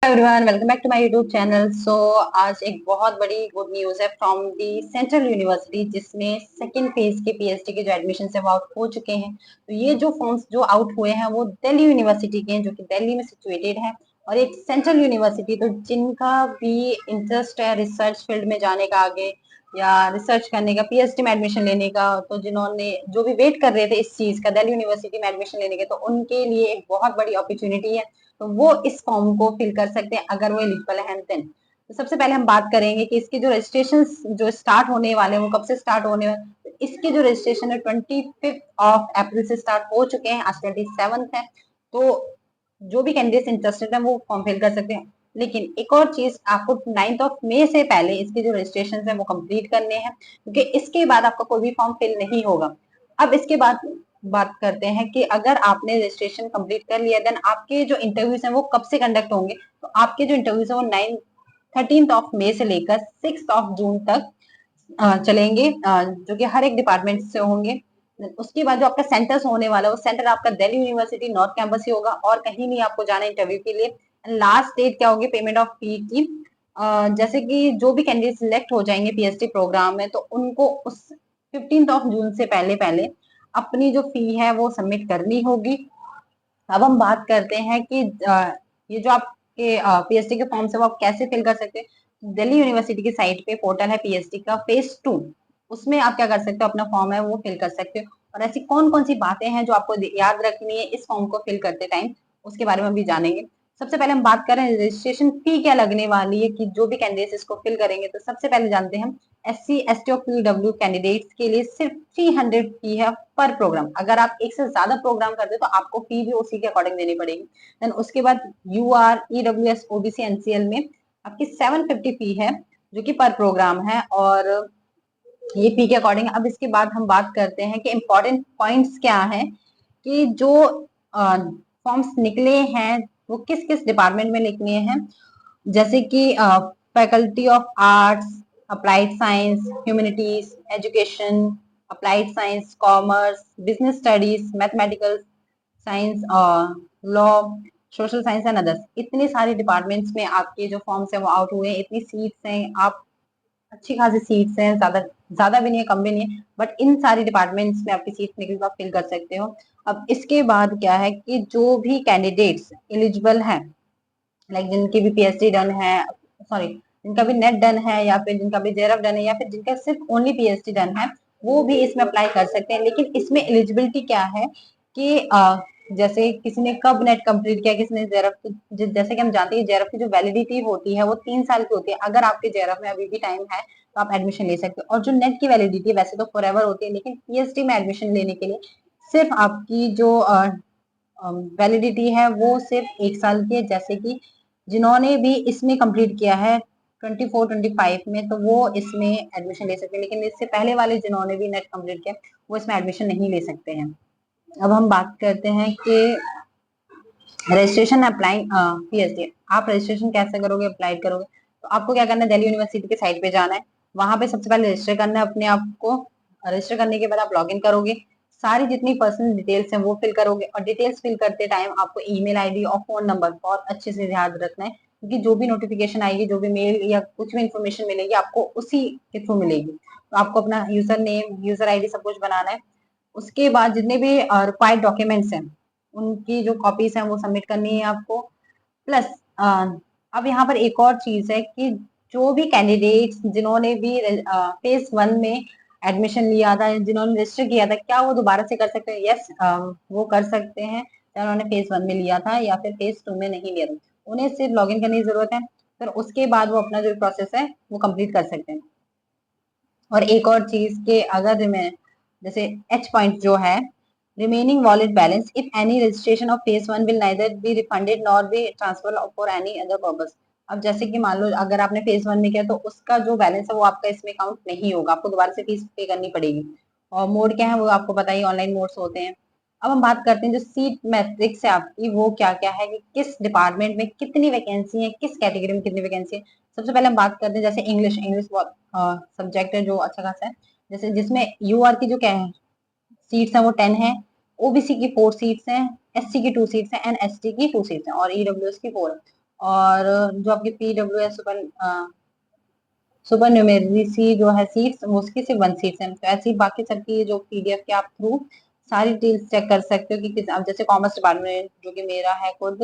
Everyone, welcome back to my YouTube channel. आज एक बहुत बड़ी गुड न्यूज है फ्रॉम दी सेंट्रल यूनिवर्सिटी, जिसमें सेकंड फेज के पीएचडी के जो एडमिशन है वो आउट हो चुके हैं। तो ये जो फॉर्म्स जो आउट हुए हैं वो दिल्ली यूनिवर्सिटी के हैं, जो कि दिल्ली में सिचुएटेड है, और एक सेंट्रल यूनिवर्सिटी। तो जिनका भी इंटरेस्ट है रिसर्च फील्ड में जाने का आगे, या रिसर्च करने का, पीएचडी में एडमिशन लेने का, तो जिन्होंने जो भी वेट कर रहे थे इस चीज का दिल्ली यूनिवर्सिटी में एडमिशन लेने के, तो उनके लिए एक बहुत बड़ी अपॉर्चुनिटी है। तो वो इस फॉर्म को फिल कर सकते हैं अगर वो एलिजिबल है देन। तो सबसे पहले हम बात करेंगे कि इसके जो रजिस्ट्रेशन जो स्टार्ट होने वाले हैं वो कब से स्टार्ट होने वाले। तो इसके जो रजिस्ट्रेशन है 25 अप्रैल से स्टार्ट हो चुके हैं, आज 27 है। तो जो भी कैंडिडेट इंटरेस्टेड है वो फॉर्म फिल कर सकते हैं। लेकिन एक और चीज, आपको 9 मई से पहले इसके जो रजिस्ट्रेशन है वो कंप्लीट करने हैं, क्योंकि इसके बाद आपका कोई भी फॉर्म फिल नहीं होगा। अब इसके बाद बात करते हैं कि अगर आपने रजिस्ट्रेशन कंप्लीट कर लिया, देन आपके जो इंटरव्यूज हैं वो कब से कंडक्ट होंगे। तो आपके जो इंटरव्यूज हैं वो 13 मई से लेकर 6 जून तक चलेंगे, जो कि हर एक डिपार्टमेंट से होंगे। उसके बाद जो आपका सेंटर्स होने वाला है वो सेंटर आपका दिल्ली यूनिवर्सिटी नॉर्थ कैंपस ही होगा, और कहीं नहीं आपको जाना इंटरव्यू के लिए। लास्ट डेट क्या होगी पेमेंट ऑफ फी की, जैसे कि जो भी कैंडिडेट सिलेक्ट हो जाएंगे पीएचडी प्रोग्राम में, तो उनको उस 15 जून से पहले पहले अपनी जो फी है वो सबमिट करनी होगी। अब हम बात करते हैं कि ये जो आपके पीएचडी के फॉर्म है वो आप कैसे फिल कर सकते हैं। दिल्ली यूनिवर्सिटी की साइट पे पोर्टल है पीएचडी का फेज 2, उसमें आप क्या कर सकते हो, अपना फॉर्म है वो फिल कर सकते हो। और ऐसी कौन कौन सी बातें हैं जो आपको याद रखनी है इस फॉर्म को फिल करते टाइम, उसके बारे में भी जानेंगे। सबसे पहले हम बात करें रजिस्ट्रेशन फी क्या लगने वाली है, कि जो भी कैंडिडेट इसको फिल करेंगे। तो सबसे पहले जानते हैं, SC ST और PW कैंडिडेट्स के लिए सिर्फ 300 फी है पर प्रोग्राम। अगर आप एक से ज्यादा प्रोग्राम करते तो आपको फी भी उसी के अकॉर्डिंग देनी पड़ेगी। देन उसके बाद UR EWS OBC NCL में आपकी 750 फी है, जो कि पर प्रोग्राम है, और ये फी के अकॉर्डिंग। अब इसके बाद हम बात करते हैं कि इम्पोर्टेंट पॉइंट्स क्या है, कि जो फॉर्म्स निकले हैं वो किस किस डिपार्टमेंट में निकले हैं। जैसे कि faculty of arts, applied science, humanities, education, applied science, commerce, business studies, mathematical science, law, social science and others. इतने सारे डिपार्टमेंट्स में आपके जो फॉर्म्स हैं वो आउट हुए हैं। इतनी सीट्स हैं, आप अच्छी खासी सीट्स हैं, ज्यादा ज्यादा भी नहीं है कम भी नहीं है, बट इन सारी डिपार्टमेंट्स में आपकी सीट्स निकली तो आप फिल कर सकते हो। अब इसके बाद क्या है कि जो भी कैंडिडेट्स एलिजिबल हैं, लाइक जिनकी भी पीएचडी डन है, सॉरी, जिनका भी नेट डन है, या फिर जिनका भी जेआरएफ डन है, या फिर जिनका सिर्फ ओनली पीएचडी डन है, वो भी इसमें अप्लाई कर सकते हैं। लेकिन इसमें एलिजिबिलिटी क्या है कि जैसे किसी ने कब नेट कंप्लीट किया, किसी ने जेआरएफ, जैसे कि हम जानते हैं जेआरएफ की जो वैलिडिटी होती है वो 3 साल की होती है। अगर आपके जेआरएफ में अभी भी टाइम है तो आप एडमिशन ले सकते हो। और जो नेट की वैलिडिटी वैसे तो फॉर एवर होती है, लेकिन पीएचडी में एडमिशन लेने के लिए सिर्फ आपकी जो वैलिडिटी है वो सिर्फ 1 साल की है। जैसे कि जिन्होंने भी इसमें कंप्लीट किया है 24-25 में, तो वो इसमें एडमिशन ले सकते हैं। लेकिन इससे पहले वाले जिन्होंने भी नेट कंप्लीट किया वो इसमें एडमिशन नहीं ले सकते हैं। अब हम बात करते हैं कि रजिस्ट्रेशन अप्लाइंग पीएचडी, आप रजिस्ट्रेशन कैसे करोगे, अप्लाई करोगे। तो आपको क्या करना है, दिल्ली यूनिवर्सिटी के साइट पे जाना है, वहां पे सबसे पहले रजिस्टर करना है अपने आप को। रजिस्टर करने के बाद आप लॉग इन करोगे, सारी जितनी पर्सनल डिटेल्स हैं वो फिल करोगे। और डिटेल्स फिल करते टाइम आपको ईमेल आईडी और फोन नंबर बहुत अच्छे से याद रखना है, क्योंकि जो भी नोटिफिकेशन आएगी, जो भी मेल या कुछ भी इंफॉर्मेशन मिलेगी आपको उसी के थ्रू मिलेगी। तो आपको अपना यूजर नेम, यूजर आईडी सब कुछ बनाना है। उसके बाद जितने भी रिक्वायर्ड डॉक्यूमेंट्स हैं उनकी जो कॉपीज हैं वो सबमिट करनी है आपको। प्लस अब यहाँ पर एक और चीज है कि जो भी कैंडिडेट्स जिन्होंने भी फेज 1 में एडमिशन लिया था, जिन्होंने रजिस्टर किया था, क्या वो दोबारा से कर सकते हैं? यस, वो कर सकते हैं, चाहे उन्होंने फेज 1 में लिया था या फिर फेज 2 में नहीं लिया था। उन्हें सिर्फ लॉग इन करने की जरूरत है, फिर उसके बाद वो अपना जो प्रोसेस है वो कंप्लीट कर सकते हैं। और एक और चीज के अगर मैं जैसे एच पॉइंट जो है, remaining wallet balance if any registration of phase 1 will neither be refunded nor be transferred for any other purpose। अब जैसे कि मान लो अगर आपने फेज 1 में किया तो उसका जो बैलेंस है वो आपका इसमें काउंट नहीं होगा, आपको दोबारा से फीस पे करनी पड़ेगी। और मोड क्या है वो आपको पता ही, ऑनलाइन मोड्स होते हैं। अब हम बात करते हैं जो सीट मैट्रिक्स है आपकी, वो क्या क्या है, कि किस डिपार्टमेंट में कितनी वैकेंसी है, किस कैटेगरी में कितनी वैकेंसी है। सबसे पहले हम बात करते हैं जैसे इंग्लिश, इंग्लिश बहुत सब्जेक्ट है जो अच्छा खासा है। जैसे जिसमें यूआर की जो सीट्स हैं वो 10 है, ओबीसी की 4 सीट्स हैं, एससी की 2 सीट्स हैं, एंड एसटी की 2 सीट्स हैं, और ईडब्ल्यूएस की 4 है। और जो आपकी PWS सुपर न्यूमेरिसी जो है सीट्स, उसकी सिर्फ 1 सीट्स है। तो ऐसी बाकी सबकी जो PDF के आप थ्रू सारी डिटेल्स चेक कर सकते हो कि किस, अब जैसे कॉमर्स डिपार्टमेंट जो कि मेरा है खुद,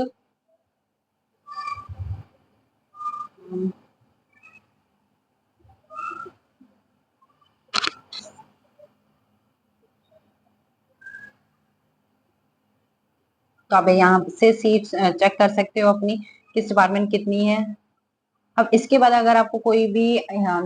तो आप यहाँ से सीट्स चेक कर सकते हो अपनी किस डिपार्टमेंट कितनी है। अब इसके बाद अगर आपको कोई भी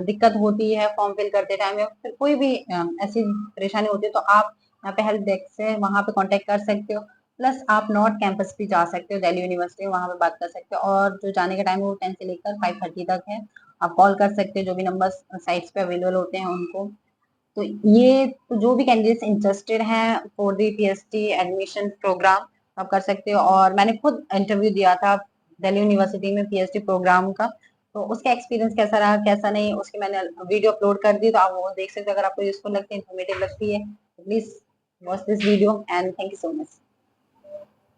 दिक्कत होती है फॉर्म फिल करते टाइम या फिर कोई भी ऐसी परेशानी होती है, तो आप यहाँ पे हेल्प डेस्क से वहां पे कांटेक्ट कर सकते हो। प्लस आप नॉर्थ कैंपस भी जा सकते हो, दिल्ली यूनिवर्सिटी, वहां पे बात कर सकते हो। और जो जाने का टाइम है वो 10 से लेकर 5:30 तक है। आप कॉल कर सकते हो जो भी नंबर साइट्स पे अवेलेबल होते हैं उनको। तो ये तो जो भी कैंडिडेट्स इंटरेस्टेड हैं for the PhD admission programme, आप कर सकते हो। और मैंने खुद इंटरव्यू दिया था दिल्ली यूनिवर्सिटी में PhD प्रोग्राम का, तो उसका एक्सपीरियंस कैसा रहा कैसा नहीं, उसकी मैंने वीडियो अपलोड कर दी, तो आप वो देख सकते हो। अगर आपको यूजफुल लगती है, इन्फॉर्मेटिव लगती है, please watch this video and thank you so much.